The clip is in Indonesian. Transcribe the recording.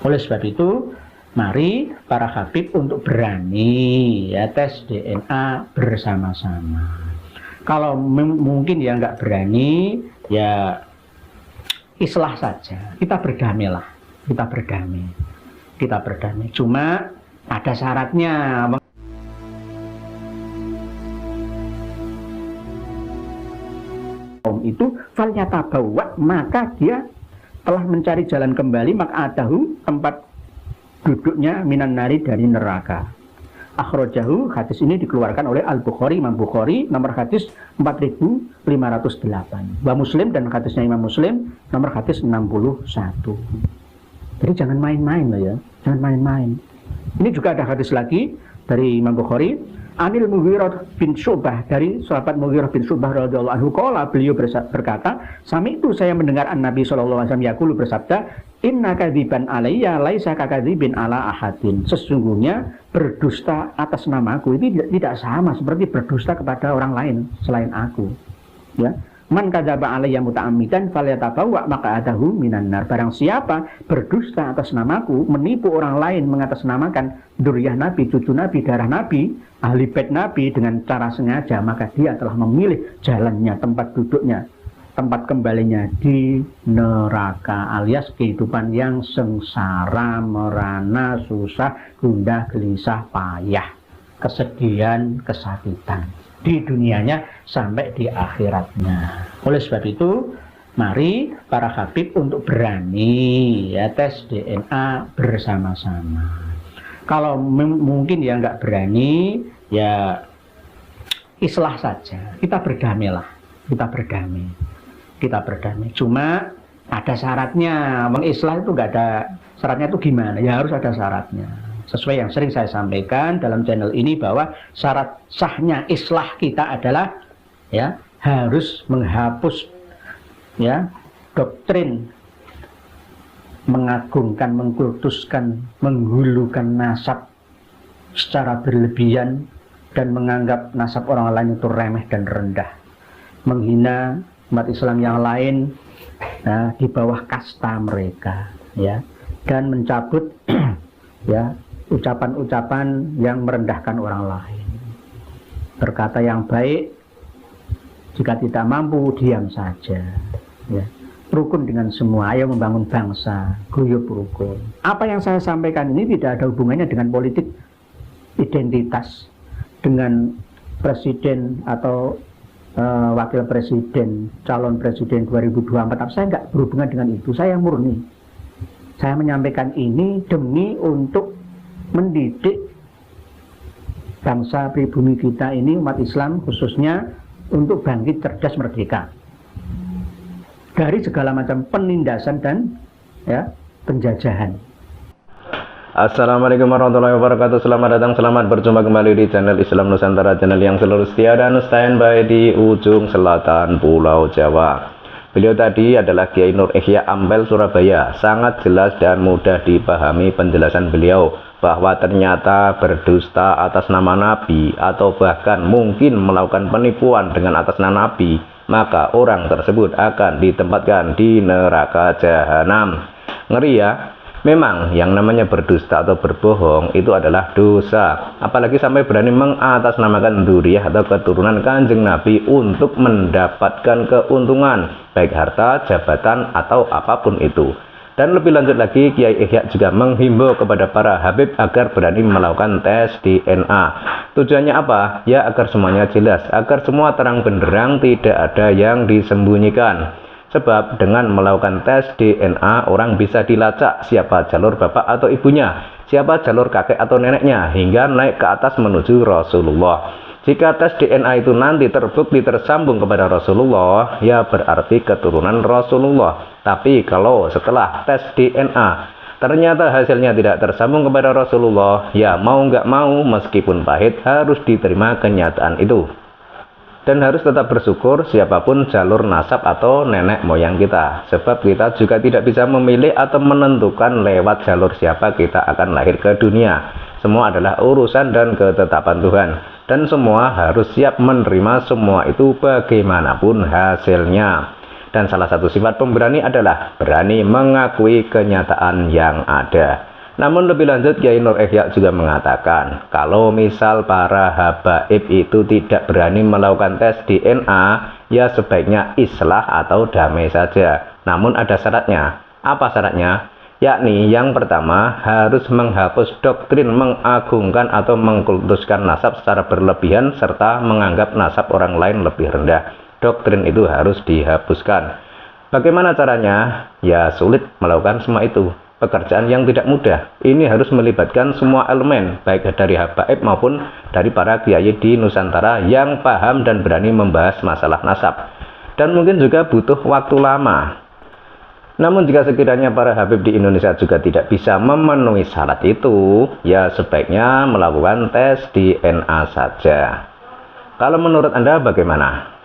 Oleh sebab itu, mari para habib untuk berani ya tes DNA bersama-sama. Kalau mungkin ya nggak berani, ya islah saja. Kita berdamailah, kita berdamai. Cuma ada syaratnya. Itu falyatabawa, maka dia telah mencari jalan kembali mak'adahu, tempat duduknya minan nari, dari neraka. Akhrajahu, hadis ini dikeluarkan oleh Al-Bukhari, Imam Bukhari, nomor hadis 4508. Wa Muslim, dan hadisnya Imam Muslim, nomor hadis 61. Jadi jangan main-main loh ya, jangan main-main. Ini juga ada hadis lagi dari Imam Bukhari, Anil Mughirah bin Syu'bah, dari sahabat Mughirah bin Syu'bah radhiyallahu anhu, qala, beliau berkata, sami itu saya mendengar Nabi sallallahu alaihi wasallam yaqulu, bersabda, inna kadziban alayya laisa kakadzibin ala ahadin. Sesungguhnya berdusta atas namaku itu tidak sama seperti berdusta kepada orang lain selain aku. Ya. Man kadzaba alayya muta'ammidan falyatabawa maq'adahu minan nar. Barang siapa berdusta atas namaku, menipu orang lain mengatasnamakan dzurriyyah Nabi, cucu Nabi, darah Nabi, ahli bait Nabi dengan cara sengaja, maka dia telah memilih jalannya, tempat duduknya, tempat kembalinya di neraka, alias kehidupan yang sengsara, merana, susah, gundah, gelisah, payah, kesedihan, kesakitan di dunianya sampai di akhiratnya. Oleh sebab itu, mari para habib untuk berani ya tes DNA bersama-sama. Kalau mungkin ya nggak berani, ya islah saja. Kita berdamailah, kita berdamai. Cuma ada syaratnya. Islah itu nggak ada syaratnya. Itu gimana? Ya harus ada syaratnya. Sesuai yang sering saya sampaikan dalam channel ini, bahwa syarat sahnya islah kita adalah ya harus menghapus ya doktrin mengagungkan, mengkultuskan, menghulukan nasab secara berlebihan dan menganggap nasab orang lain itu remeh dan rendah, menghina umat Islam yang lain nah, di bawah kasta mereka, ya, dan mencabut ya ucapan-ucapan yang merendahkan orang lain. Berkata yang baik, jika tidak mampu diam saja, ya. Rukun dengan semua, ayo membangun bangsa, guyub rukun. Apa yang saya sampaikan ini tidak ada hubungannya dengan politik identitas, dengan presiden atau wakil presiden, calon presiden 2024. Saya nggak berhubungan dengan itu, saya murni. Saya menyampaikan ini demi untuk mendidik bangsa pribumi kita ini, umat Islam khususnya, untuk bangkit cerdas merdeka dari segala macam penindasan dan ya penjajahan. Assalamualaikum warahmatullahi wabarakatuh. Selamat datang, selamat berjumpa kembali di channel Islam Nusantara, channel yang selalu setia dan standby di ujung selatan Pulau Jawa. Beliau tadi adalah Kiai Nur Ihya Ampel, Surabaya. Sangat jelas dan mudah dipahami penjelasan beliau bahwa ternyata berdusta atas nama Nabi atau bahkan mungkin melakukan penipuan dengan atas nama Nabi, maka orang tersebut akan ditempatkan di neraka jahanam. Ngeri ya. Memang yang namanya berdusta atau berbohong itu adalah dosa, apalagi sampai berani mengatasnamakan dzurriyyah atau keturunan Kanjeng Nabi untuk mendapatkan keuntungan, baik harta, jabatan, atau apapun itu. Dan lebih lanjut lagi, Kiai Ihya juga menghimbau kepada para habib agar berani melakukan tes DNA. Tujuannya apa? Ya agar semuanya jelas, agar semua terang benderang, tidak ada yang disembunyikan. Sebab dengan melakukan tes DNA, orang bisa dilacak siapa jalur bapak atau ibunya, siapa jalur kakek atau neneknya, hingga naik ke atas menuju Rasulullah. Jika tes DNA itu nanti terbukti tersambung kepada Rasulullah, ya berarti keturunan Rasulullah. Tapi kalau setelah tes DNA ternyata hasilnya tidak tersambung kepada Rasulullah, ya mau nggak mau, meskipun pahit, harus diterima kenyataan itu. Dan harus tetap bersyukur siapapun jalur nasab atau nenek moyang kita. Sebab kita juga tidak bisa memilih atau menentukan lewat jalur siapa kita akan lahir ke dunia. Semua adalah urusan dan ketetapan Tuhan. Dan semua harus siap menerima semua itu bagaimanapun hasilnya. Dan salah satu sifat pemberani adalah berani mengakui kenyataan yang ada. Namun lebih lanjut, Kiai Nur Ihya juga mengatakan, kalau misal para habaib itu tidak berani melakukan tes DNA, ya sebaiknya islah atau damai saja. Namun ada syaratnya. Apa syaratnya? Yakni yang pertama harus menghapus doktrin mengagungkan atau mengkultuskan nasab secara berlebihan serta menganggap nasab orang lain lebih rendah. Doktrin itu harus dihapuskan. Bagaimana caranya? Ya sulit melakukan semua itu. Pekerjaan yang tidak mudah. Ini harus melibatkan semua elemen, baik dari habaib maupun dari para kiai di Nusantara yang paham dan berani membahas masalah nasab. Dan mungkin juga butuh waktu lama. Namun jika sekiranya para habib di Indonesia juga tidak bisa memenuhi syarat itu, ya sebaiknya melakukan tes DNA saja. Kalau menurut Anda bagaimana?